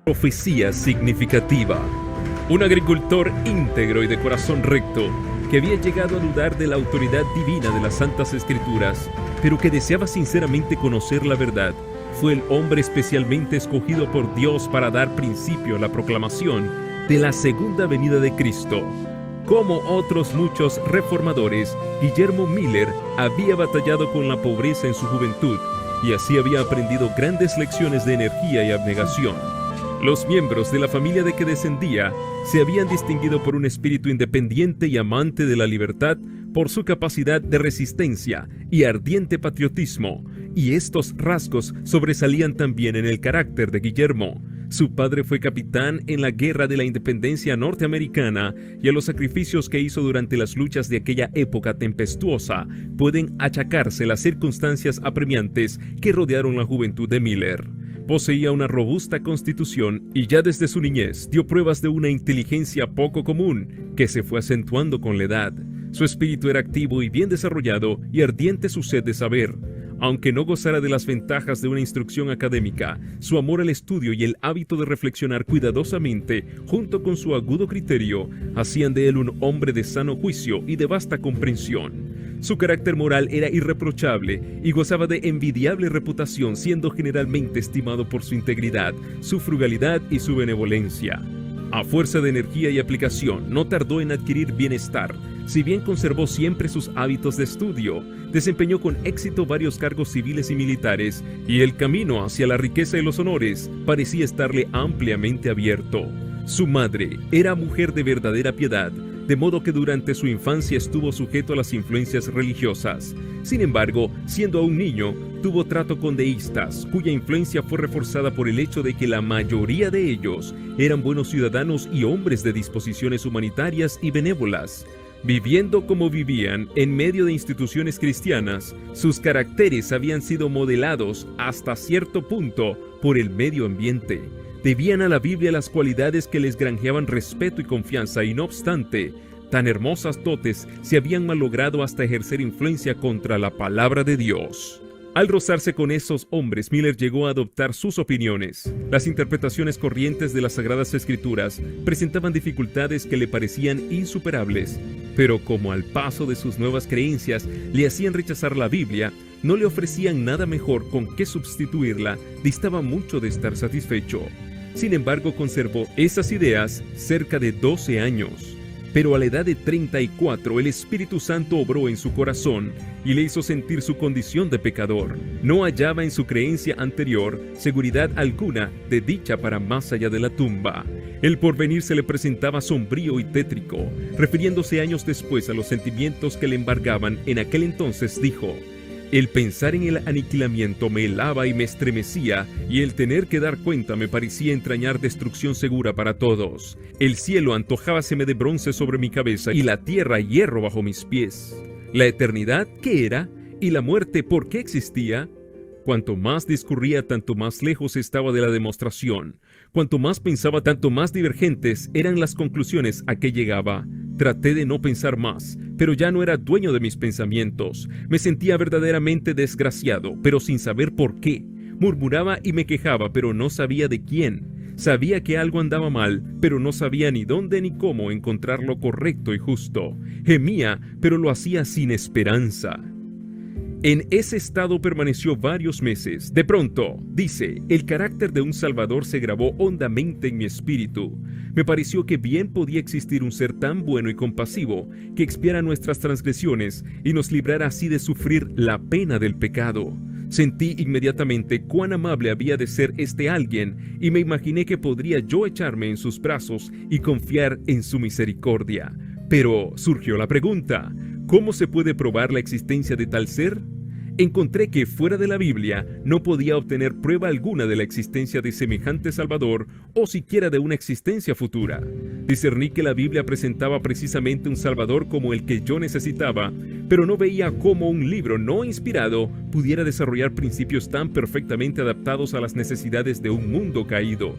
Profecía significativa. Un agricultor íntegro y de corazón recto, que había llegado a dudar de la autoridad divina de las Santas Escrituras, pero que deseaba sinceramente conocer la verdad, fue el hombre especialmente escogido por Dios para dar principio a la proclamación de la segunda venida de Cristo. Como otros muchos reformadores, Guillermo Miller había batallado con la pobreza en su juventud y así había aprendido grandes lecciones de energía y abnegación. Los miembros de la familia de que descendía se habían distinguido por un espíritu independiente y amante de la libertad, por su capacidad de resistencia y ardiente patriotismo, y estos rasgos sobresalían también en el carácter de Guillermo. Su padre fue capitán en la Guerra de la Independencia norteamericana, y a los sacrificios que hizo durante las luchas de aquella época tempestuosa pueden achacarse las circunstancias apremiantes que rodearon la juventud de Miller. Poseía una robusta constitución y ya desde su niñez dio pruebas de una inteligencia poco común que se fue acentuando con la edad. Su espíritu era activo y bien desarrollado y ardiente su sed de saber. Aunque no gozara de las ventajas de una instrucción académica, su amor al estudio y el hábito de reflexionar cuidadosamente, junto con su agudo criterio, hacían de él un hombre de sano juicio y de vasta comprensión. Su carácter moral era irreprochable y gozaba de envidiable reputación, siendo generalmente estimado por su integridad, su frugalidad y su benevolencia. A fuerza de energía y aplicación, no tardó en adquirir bienestar. Si bien conservó siempre sus hábitos de estudio, desempeñó con éxito varios cargos civiles y militares, y el camino hacia la riqueza y los honores parecía estarle ampliamente abierto. Su madre era mujer de verdadera piedad, de modo que durante su infancia estuvo sujeto a las influencias religiosas. Sin embargo, siendo aún niño, tuvo trato con deístas, cuya influencia fue reforzada por el hecho de que la mayoría de ellos eran buenos ciudadanos y hombres de disposiciones humanitarias y benévolas. Viviendo como vivían en medio de instituciones cristianas, sus caracteres habían sido modelados hasta cierto punto por el medio ambiente. Debían a la Biblia las cualidades que les granjeaban respeto y confianza, y no obstante, tan hermosas dotes se habían malogrado hasta ejercer influencia contra la palabra de Dios. Al rozarse con esos hombres, Miller llegó a adoptar sus opiniones. Las interpretaciones corrientes de las Sagradas Escrituras presentaban dificultades que le parecían insuperables, pero como al paso de sus nuevas creencias le hacían rechazar la Biblia, no le ofrecían nada mejor con que sustituirla, distaba mucho de estar satisfecho. Sin embargo, conservó esas ideas cerca de 12 años. Pero a la edad de 34, el Espíritu Santo obró en su corazón y le hizo sentir su condición de pecador. No hallaba en su creencia anterior seguridad alguna de dicha para más allá de la tumba. El porvenir se le presentaba sombrío y tétrico. Refiriéndose años después a los sentimientos que le embargaban en aquel entonces, dijo: el pensar en el aniquilamiento me helaba y me estremecía, y el tener que dar cuenta me parecía entrañar destrucción segura para todos. El cielo antojábaseme de bronce sobre mi cabeza, y la tierra hierro bajo mis pies. ¿La eternidad qué era? ¿Y la muerte por qué existía? Cuanto más discurría, tanto más lejos estaba de la demostración. Cuanto más pensaba, tanto más divergentes eran las conclusiones a que llegaba. Traté de no pensar más, pero ya no era dueño de mis pensamientos. Me sentía verdaderamente desgraciado, pero sin saber por qué. Murmuraba y me quejaba, pero no sabía de quién. Sabía que algo andaba mal, pero no sabía ni dónde ni cómo encontrar lo correcto y justo. Gemía, pero lo hacía sin esperanza. En ese estado permaneció varios meses. De pronto, dice, el carácter de un Salvador se grabó hondamente en mi espíritu. Me pareció que bien podía existir un ser tan bueno y compasivo que expiara nuestras transgresiones y nos librara así de sufrir la pena del pecado. Sentí inmediatamente cuán amable había de ser este alguien y me imaginé que podría yo echarme en sus brazos y confiar en su misericordia. Pero surgió la pregunta: ¿cómo se puede probar la existencia de tal ser? Encontré que fuera de la Biblia no podía obtener prueba alguna de la existencia de semejante Salvador o siquiera de una existencia futura. Discerní que la Biblia presentaba precisamente un Salvador como el que yo necesitaba, pero no veía cómo un libro no inspirado pudiera desarrollar principios tan perfectamente adaptados a las necesidades de un mundo caído.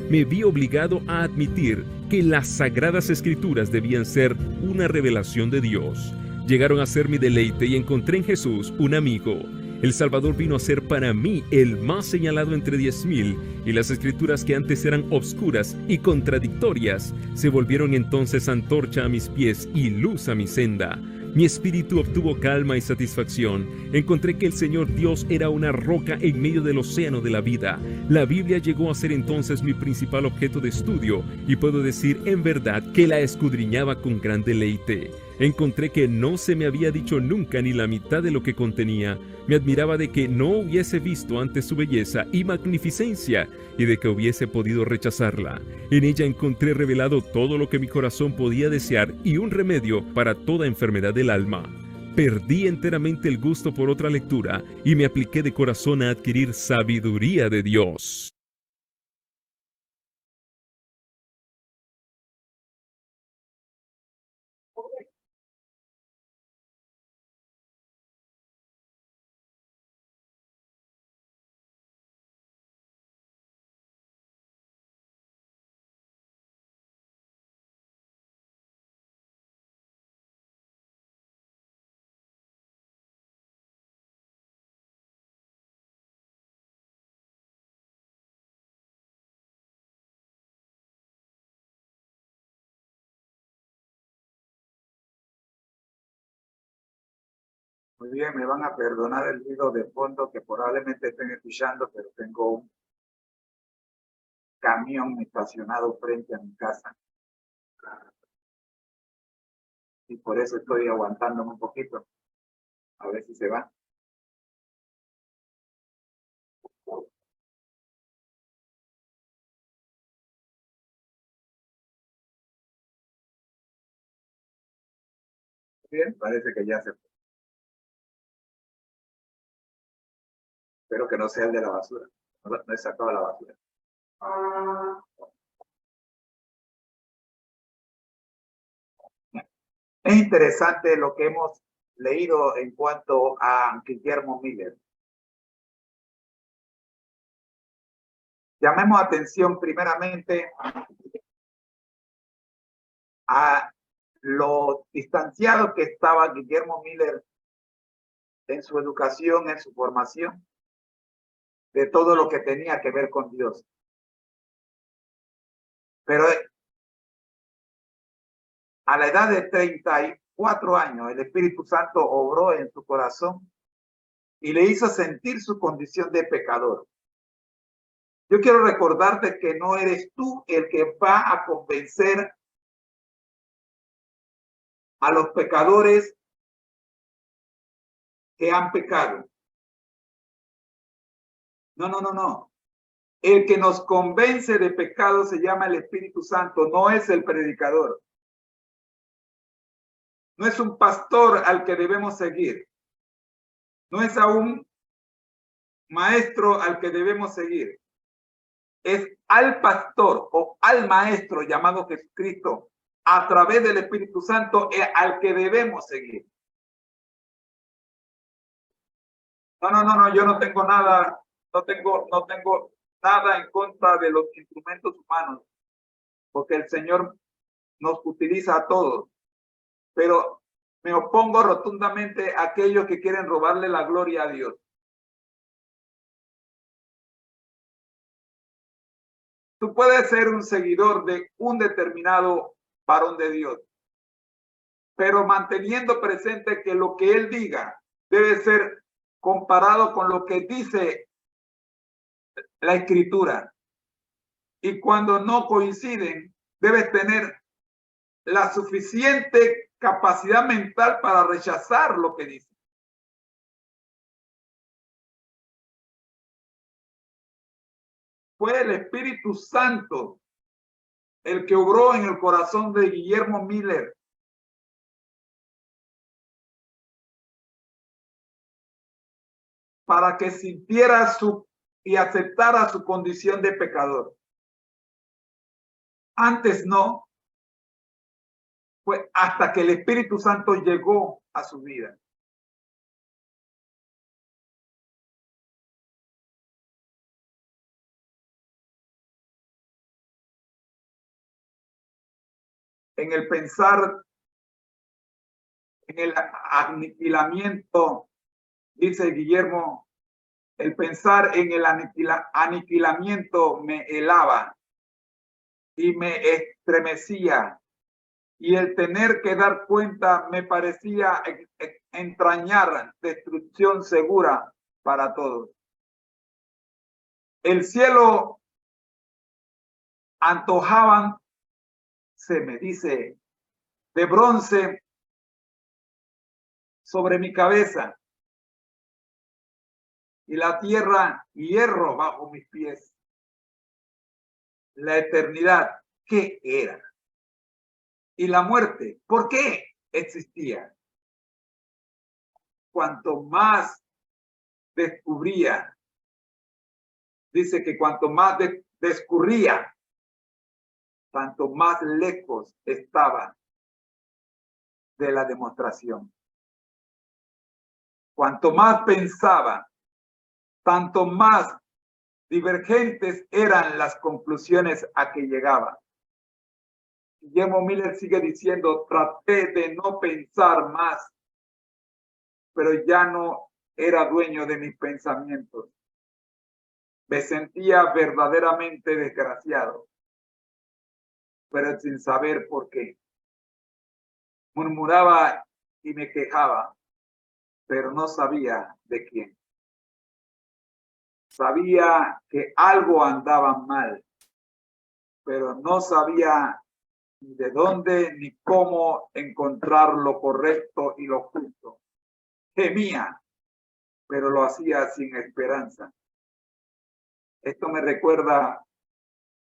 Me vi obligado a admitir que las Sagradas Escrituras debían ser una revelación de Dios. Llegaron a ser mi deleite y encontré en Jesús un amigo. El Salvador vino a ser para mí el más señalado entre 10,000, y las escrituras que antes eran obscuras y contradictorias se volvieron entonces antorcha a mis pies y luz a mi senda. Mi espíritu obtuvo calma y satisfacción. Encontré que el Señor Dios era una roca en medio del océano de la vida. La Biblia llegó a ser entonces mi principal objeto de estudio, y puedo decir en verdad que la escudriñaba con gran deleite. Encontré que no se me había dicho nunca ni la mitad de lo que contenía. Me admiraba de que no hubiese visto antes su belleza y magnificencia, y de que hubiese podido rechazarla. En ella encontré revelado todo lo que mi corazón podía desear y un remedio para toda enfermedad del alma. Perdí enteramente el gusto por otra lectura y me apliqué de corazón a adquirir sabiduría de Dios. Muy bien, me van a perdonar el ruido de fondo que probablemente estén escuchando, pero tengo un camión estacionado frente a mi casa y por eso estoy aguantándome un poquito. A ver si se va. Bien, parece que ya se fue. Espero que no sea el de la basura. No he sacado la basura. Es interesante lo que hemos leído en cuanto a Guillermo Miller. Llamemos atención primeramente a lo distanciado que estaba Guillermo Miller en su educación, en su formación, de todo lo que tenía que ver con Dios. Pero a la edad de 34 años, el Espíritu Santo obró en su corazón y le hizo sentir su condición de pecador. Yo quiero recordarte que no eres tú el que va a convencer a los pecadores que han pecado. No, no, no, no. El que nos convence de pecado se llama el Espíritu Santo, no es el predicador. No es un pastor al que debemos seguir. No es a un maestro al que debemos seguir. Es al pastor o al maestro llamado Jesucristo a través del Espíritu Santo al que debemos seguir. No, no, no, no, yo no tengo nada, no tengo nada en contra de los instrumentos humanos, porque el Señor nos utiliza a todos, pero me opongo rotundamente a aquellos que quieren robarle la gloria a Dios. Tú puedes ser un seguidor de un determinado varón de Dios, pero manteniendo presente que lo que él diga debe ser comparado con lo que dice la Escritura. Y cuando no coinciden, debes tener la suficiente capacidad mental para rechazar lo que dice. Fue el Espíritu Santo el que obró en el corazón de Guillermo Miller para que sintiera y aceptara su condición de pecador. Antes no, fue hasta que el Espíritu Santo llegó a su vida. En el pensar, en el aniquilamiento Dice Guillermo, el pensar en el aniquilamiento me helaba y me estremecía, y el tener que dar cuenta me parecía entrañar destrucción segura para todos. El cielo antojaban, se me dice, de bronce sobre mi cabeza, y la tierra hierro bajo mis pies. La eternidad, ¿qué era? Y la muerte, ¿por qué existía? Cuanto más descubría, dice que cuanto más descurría, tanto más lejos estaba de la demostración. Cuanto más pensaba, tanto más divergentes eran las conclusiones a que llegaba. Guillermo Miller sigue diciendo, traté de no pensar más, pero ya no era dueño de mis pensamientos. Me sentía verdaderamente desgraciado, pero sin saber por qué. Murmuraba y me quejaba, pero no sabía de quién. Sabía que algo andaba mal, pero no sabía ni de dónde ni cómo encontrar lo correcto y lo justo. Gemía, pero lo hacía sin esperanza. Esto me recuerda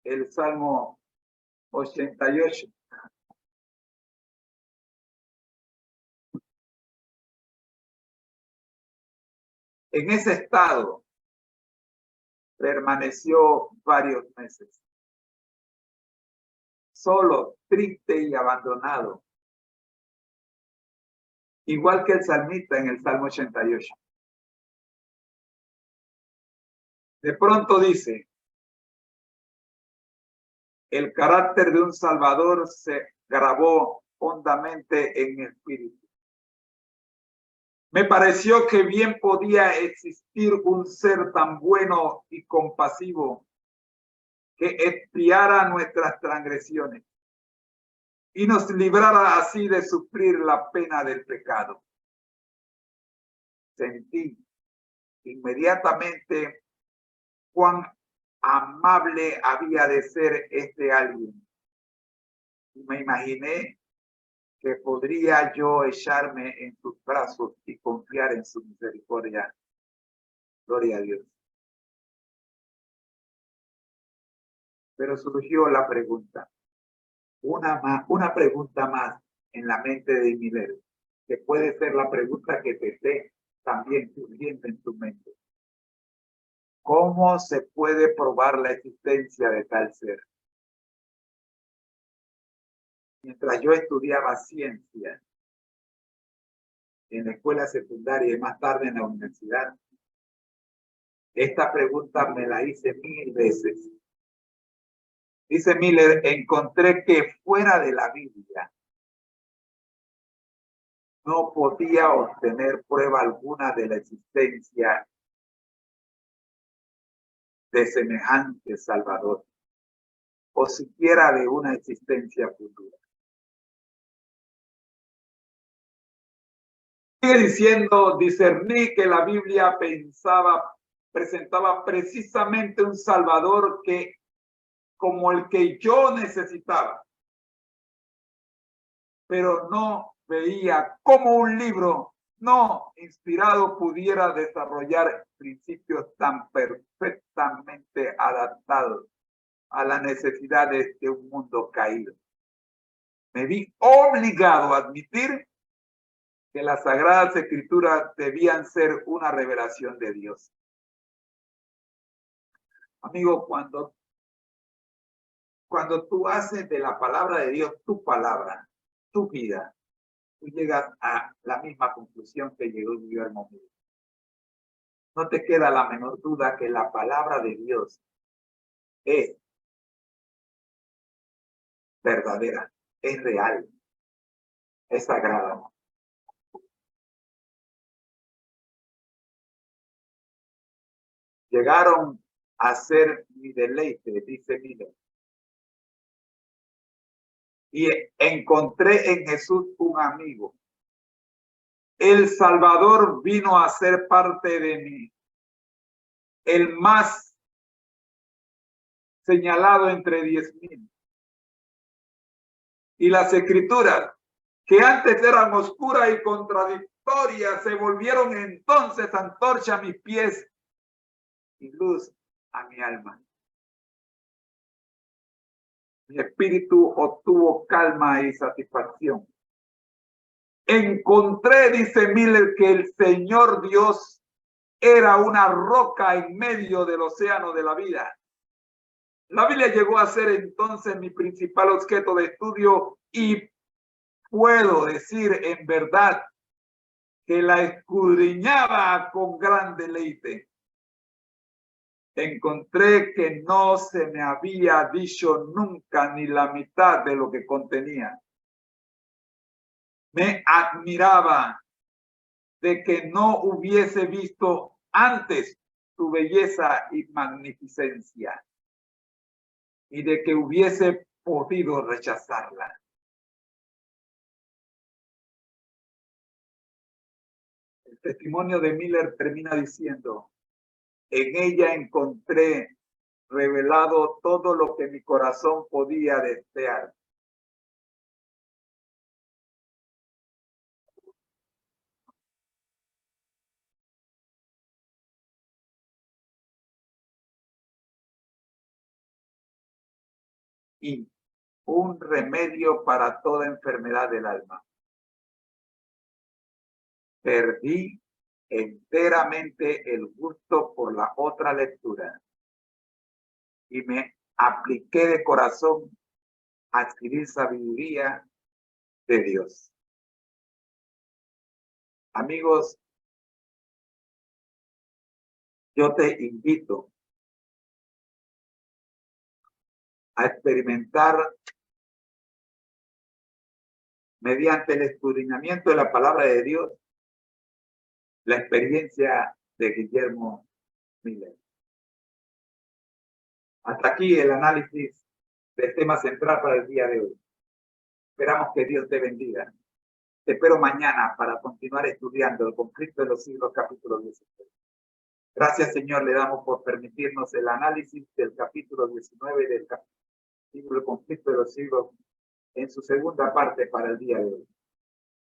el Salmo 88. En ese estado permaneció varios meses, solo, triste y abandonado, igual que el salmista en el Salmo 88. De pronto dice, el carácter de un Salvador se grabó hondamente en mi espíritu. Me pareció que bien podía existir un ser tan bueno y compasivo que expiara nuestras transgresiones y nos librara así de sufrir la pena del pecado. Sentí inmediatamente cuán amable había de ser este alguien. Y me imaginé que podría yo echarme en sus brazos y confiar en su misericordia. Gloria a Dios. Pero surgió la pregunta, una pregunta más en la mente de Miller, que puede ser la pregunta que te esté también surgiendo en tu mente. ¿Cómo se puede probar la existencia de tal ser? Mientras yo estudiaba ciencia en la escuela secundaria y más tarde en la universidad, esta pregunta me la hice 1000 veces. Dice Miller, encontré que fuera de la Biblia no podía obtener prueba alguna de la existencia de semejante Salvador, o siquiera de una existencia futura. Sigue diciendo, discerní que la Biblia presentaba precisamente un Salvador que, como el que yo necesitaba, pero no veía cómo un libro no inspirado pudiera desarrollar principios tan perfectamente adaptados a las necesidades de un mundo caído. Me vi obligado a admitir que las Sagradas Escrituras debían ser una revelación de Dios. Amigo, cuando tú haces de la palabra de Dios tu palabra, tu vida, tú llegas a la misma conclusión que llegó Guillermo Miller. No te queda la menor duda que la palabra de Dios es verdadera, es real, es sagrada. llegaron a ser mi deleite, dice Miller. Y encontré en Jesús un amigo. El Salvador vino a ser parte de mí. El más señalado entre 10,000. Y las escrituras, que antes eran oscuras y contradictorias, se volvieron entonces antorcha a mis pies y luz a mi alma. Mi espíritu obtuvo calma y satisfacción. Encontré, dice Miller, que el Señor Dios era una roca en medio del océano de la vida. La Biblia llegó a ser entonces mi principal objeto de estudio y puedo decir en verdad que la escudriñaba con gran deleite. Encontré que no se me había dicho nunca ni la mitad de lo que contenía. Me admiraba de que no hubiese visto antes su belleza y magnificencia y de que hubiese podido rechazarla. El testimonio de Miller termina diciendo: en ella encontré revelado todo lo que mi corazón podía desear. Y un remedio para toda enfermedad del alma. Perdí enteramente el gusto por la otra lectura y me apliqué de corazón a adquirir sabiduría de Dios. Amigos, yo te invito a experimentar mediante el escudriñamiento de la palabra de Dios la experiencia de Guillermo Miller. Hasta aquí el análisis del tema central para el día de hoy. Esperamos que Dios te bendiga. Te espero mañana para continuar estudiando el conflicto de los siglos, capítulo 16. Gracias, Señor, le damos por permitirnos el análisis del capítulo 19 del capítulo conflicto de los siglos en su segunda parte para el día de hoy.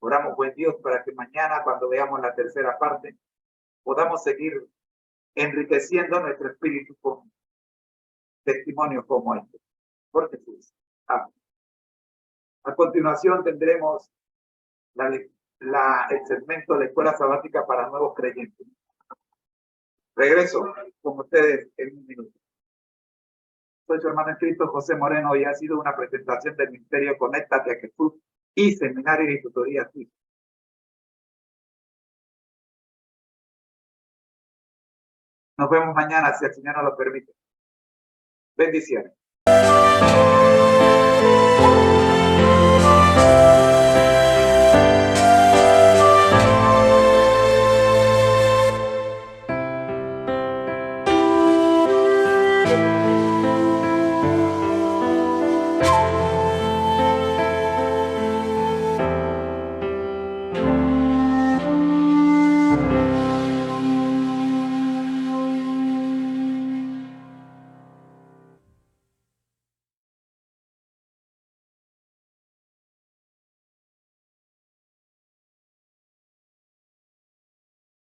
Oramos, buen Dios, para que mañana, cuando veamos la tercera parte, podamos seguir enriqueciendo nuestro espíritu con testimonios como este. Por Jesús. Amén. A continuación tendremos el segmento de la escuela sabática para nuevos creyentes. Regreso con ustedes en un minuto. Soy su hermano en Cristo, José Moreno, y ha sido una presentación del Ministerio Conéctate a Jesús y Seminario de Tutoría Suiza. Nos vemos mañana, si el Señor nos lo permite. Bendiciones.